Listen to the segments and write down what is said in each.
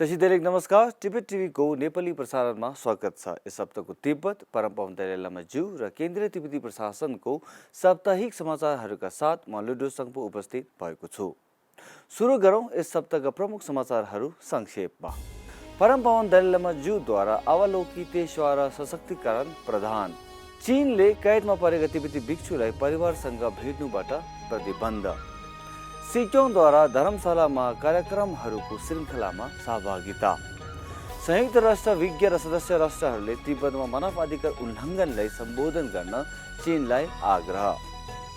तसिदेलेक नमस्कार तिब्बत टिभीको नेपाली प्रसारणमा स्वागत छ। यस हप्ताको तिब्बत परम पावन दलाई लामा ज्यू र केन्द्रीय तिब्बती प्रशासनको साप्ताहिक समाचारहरूका साथ म लुडो सङ्पो उपस्थित भएको छु। सुरु गरौँ यस सप्ताहका प्रमुख समाचारहरू संक्षेपमा। परम पावन दलाई लामा ज्यूद्वारा अवलोकितेश्वर सशक्तिकरण प्रदान। चीनले कैदमा परेका तिब्बती भिक्षुलाई परिवारसँग भेट्नुबाट प्रतिबन्ध। सिक्योङद्वारा धर्मशालामा कार्यक्रमहरूको श्रृङ्खलामा सहभागिता। संयुक्त राष्ट्र विज्ञ र सदस्य राष्ट्रहरूले तिब्बतमा मानवाधिकार उल्लङ्घनलाई सम्बोधन गर्न चीनलाई आग्रह।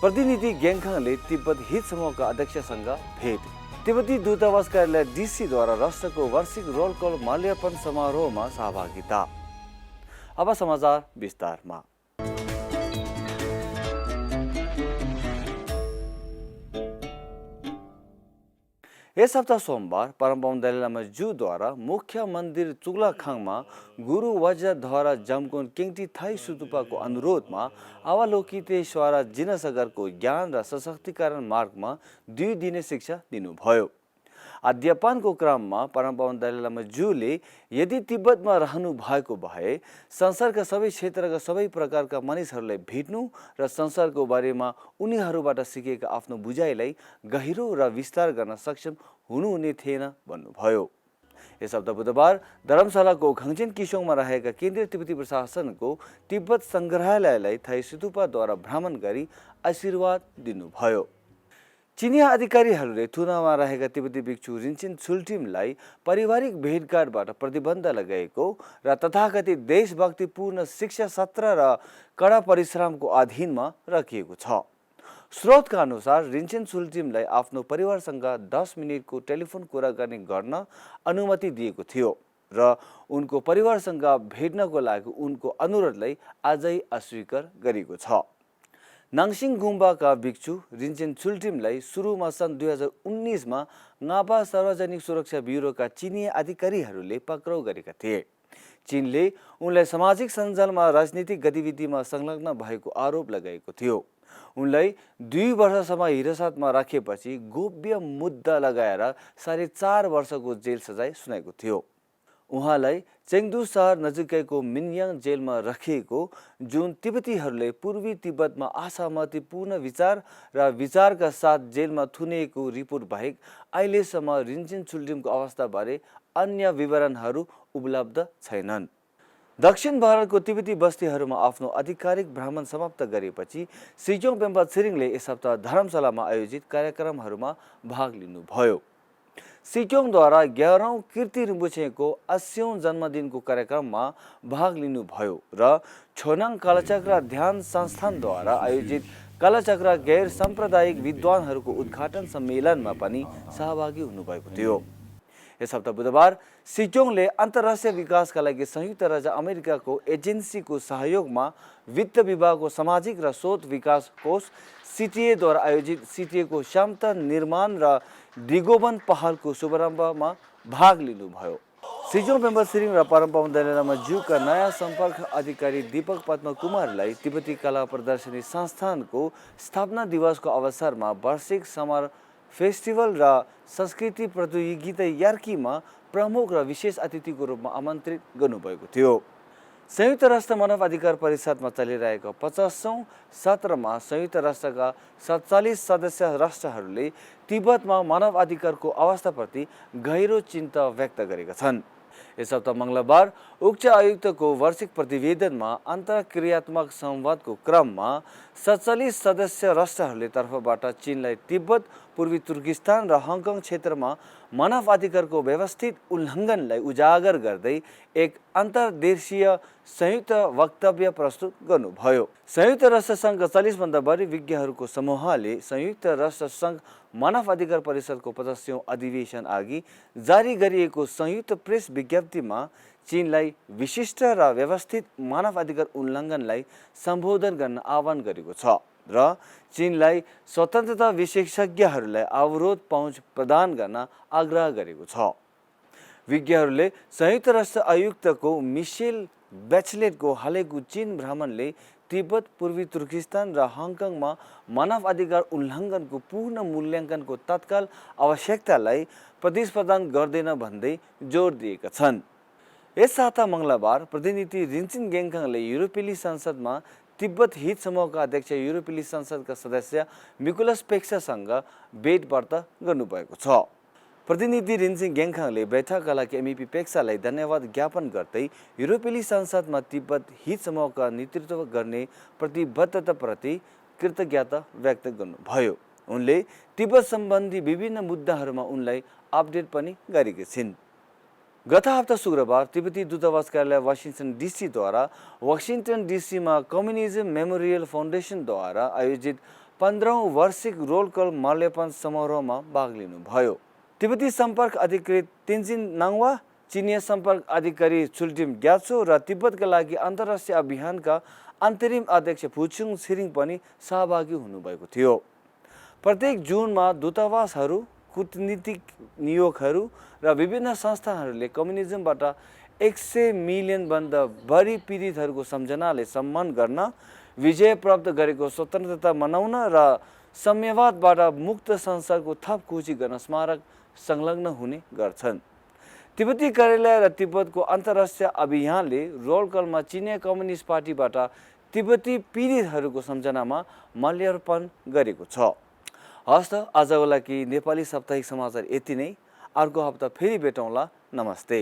प्रतिनिधि ग्याङखाङले तिब्बत हित समूहका अध्यक्षसँग भेट। तिब्बती दूतावास कार्यालय डीसीद्वारा राष्ट्रको वार्षिक रोल कल माल्यार्पण समारोहमा सहभागिता। अब समाचार विस्तारमा। यस हप्ता सोमबार परम पावन दलाई लामा ज्यूद्वारा मुख्य मन्दिर चुग्लाखाङमा गुरु वज्रधर जमकुन केङ्टी थाई सुतुपाको अनुरोधमा अवलोकितेश्वर जिनसगरको ज्ञान र सशक्तिकरण मार्गमा 2 दिने शिक्षा दिनुभयो। अध्यापनको क्रममा परम पावन दलाई लामा ज्यूले यदि तिब्बतमा रहनु भएको भए संसारका सबै क्षेत्रका सबै प्रकारका मानिसहरूलाई भेट्नु र संसारको बारेमा उनीहरूबाट सिकेका आफ्नो बुझाइलाई गहिरो र विस्तार गर्न सक्षम हुनुहुने थिएन भन्नुभयो। यस हप्ता बुधबार धर्मशालाको खङचेन किसोङमा रहेका केन्द्रीय तिब्बती प्रशासनको तिब्बत सङ्ग्रहालयलाई थाई सुतुपाद्वारा भ्रमण गरी आशीर्वाद दिनुभयो। चिनिया अधिकारीहरूले थुनामा रहेका तिब्बती भिक्षु रिन्चेन छुल्टिमलाई पारिवारिक भेटघाटबाट प्रतिबन्ध लगाएको र तथाकथित देशभक्तिपूर्ण शिक्षा सत्र र कडा परिश्रमको अधीनमा राखिएको छ। स्रोतका अनुसार रिन्चेन छुल्टिमलाई आफ्नो परिवारसँग 10 मिनेटको टेलिफोन कुराकानी गर्न अनुमति दिएको थियो र उनको परिवारसँग भेट्नको लागि उनको अनुरोधलाई आजै अस्वीकार गरेको छ। नाङसिङ गुम्बाका भिक्षु रिन्चेन छुल्टिमलाई सुरुमा सन् 2019 मा नापा सार्वजनिक सुरक्षा ब्युरोका चिनिया अधिकारीहरूले पक्राउ गरेका थिए। चीनले उनलाई सामाजिक सञ्जालमा राजनीतिक गतिविधिमा संलग्न भएको आरोप लगाएको थियो। उनलाई 2 वर्षसम्म हिरासतमा राखेपछि गोप्य मुद्दा लगाएर 4.5 वर्षको जेल सजाय सुनाएको थियो। उहाँलाई चेङदु सहर नजिकैको मिनयाङ जेलमा राखिएको, जुन तिब्बतीहरूले पूर्वी तिब्बतमा असहमतिपूर्ण विचार र विचारका साथ जेलमा थुनिएको रिपोर्ट बाहेक अहिलेसम्म रिन्चेन छुल्टिमको अवस्थाबारे अन्य विवरणहरू उपलब्ध छैनन्। दक्षिण भारतको तिब्बती बस्तीहरूमा आफ्नो आधिकारिक भ्रमण समाप्त गरेपछि सिक्योङ पेम्पा छिरिङले यस हप्ता धर्मशालामा आयोजित कार्यक्रमहरूमा भाग लिनुभयो। सिक्योङद्वारा 11औं कीर्ति रिम्पोछेको 80औं जन्मदिनको कार्यक्रममा भाग लिनुभयो र छोनाङ कालचक्र ध्यान संस्थानद्वारा आयोजित कालचक्र गैर साम्प्रदायिक विद्वानहरूको उद्घाटन सम्मेलनमा पनि सहभागी हुनुभएको थियो। यस हप्ता बुधबार सिक्योङले अन्तर्राष्ट्रिय विकासका लागि संयुक्त राज्य अमेरिकाको एजेन्सीको सहयोगमा वित्त विभागको सामाजिक र शोध विकास कोष सीटीएद्वारा आयोजित सीटीएको क्षमता निर्माण र दिगोबन पहलको शुभारम्भमा भाग लिनुभयो। सिक्योङ पेम्पा छिरिङ र परम पावन दलाई लामा ज्यूका नयाँ सम्पर्क अधिकारी दीपक पद्म कुमारलाई तिब्बती कला प्रदर्शनी संस्थानको स्थापना दिवसको अवसरमा वार्षिक समर फेस्टिभल र संस्कृति प्रतियोगिता यार्कीमा प्रमुख र विशेष अतिथिको रूपमा आमन्त्रित गर्नुभएको थियो। संयुक्त राष्ट्र मानव अधिकार परिषदमा चलिरहेको 50औं सत्रमा संयुक्त राष्ट्रका 47 सदस्य राष्ट्रहरूले तिब्बतमा मानव अधिकारको अवस्थाप्रति गहिरो चिन्ता व्यक्त गरेका छन्। यस हप्ता मङ्गलबार उच्च आयुक्तको वार्षिक प्रतिवेदनमा अन्तर्क्रियात्मक संवादको क्रममा 47 सदस्य राष्ट्रहरूले तर्फबाट चीनलाई तिब्बत, पूर्वी तुर्किस्तान र हङकङ क्षेत्रमा मानव अधिकारको व्यवस्थित उल्लङ्घनलाई उजागर गर्दै एक अन्तर्देशीय संयुक्त वक्तव्य प्रस्तुत गर्नुभयो। संयुक्त राष्ट्रसङ्घका 40 भन्दा बढी विज्ञहरूको समूहले संयुक्त राष्ट्रसङ्घ मानव अधिकार परिषदको 50औं अधिवेशन अघि जारी गरिएको संयुक्त प्रेस विज्ञप्तिमा चीनलाई विशिष्ट र व्यवस्थित मानव अधिकार उल्लङ्घनलाई सम्बोधन गर्न आह्वान गरेको छ र चीनलाई स्वतन्त्रता विशेषज्ञहरूलाई अवरोध पहुँच प्रदान गर्न आग्रह गरेको छ। विज्ञहरूले संयुक्त राष्ट्र आयुक्तको मिसेल ब्याचलेटको हालैको चीन भ्रमणले तिब्बत, पूर्वी तुर्किस्तान र हङकङमा मानव अधिकार उल्लङ्घनको पूर्ण मूल्याङ्कनको तत्काल आवश्यकतालाई प्रदेश प्रदान गर्दैन भन्दै जोड दिएका छन्। यस साता मङ्गलबार प्रतिनिधि रिन्चिन गेङखाङले युरोपेली संसदमा तिब्बत हित समूहका अध्यक्ष युरोपेली संसदका सदस्य मिकुलस पेक्सासँग भेटवार्ता गर्नुभएको छ। प्रतिनिधि रिन्चिन गेङखाङले बैठकका लागि एमपी पेक्सालाई धन्यवाद ज्ञापन गर्दै युरोपेली संसदमा तिब्बत हित समूहका नेतृत्व गर्ने प्रतिबद्धताप्रति कृतज्ञता व्यक्त गर्नुभयो। उनले तिब्बत सम्बन्धी विभिन्न मुद्दाहरूमा उनलाई अपडेट पनि गरेकी छिन्। गत हप्ता शुक्रबार तिब्बती दूतावास कार्यालय वाशिंगटन डीसीद्वारा वाशिंगटन डीसीमा कम्युनिज्म मेमोरियल फाउन्डेसनद्वारा आयोजित 15औं वार्षिक रोल कल माल्यार्पण समारोहमा भाग लिनुभयो। तिब्बती सम्पर्क अधिकृत तेन्जिन नाङ्वा, चिनिया सम्पर्क अधिकारी चुल्टिम ग्यात्सो र तिब्बतका लागि अन्तर्राष्ट्रिय अभियानका अन्तरिम अध्यक्ष फुचुङ छिरिङ पनि सहभागी हुनुभएको थियो। प्रत्येक जुनमा दूतावासहरू, कूटनीतिक नियोगहरू र विभिन्न संस्थाहरूले कम्युनिजमबाट 100 मिलियनभन्दा बढी पीडितहरूको सम्झनाले सम्मान गर्न, विजय प्राप्त गरेको स्वतन्त्रता मनाउन र साम्यवादबाट मुक्त संसारको थप खोजी गर्न स्मारक संलग्न हुने गर्छन्। तिब्बती कार्यालय र तिब्बतको अन्तर्राष्ट्रिय अभियानले रोल कलमा चिनिया कम्युनिस्ट पार्टीबाट तिब्बती पीडितहरूको सम्झनामा माल्यार्पण गरेको छ। हस्त आजको लागि नेपाली साप्ताहिक समाचार यति नै। अर्को हप्ता फेरि भेटौँला। नमस्ते।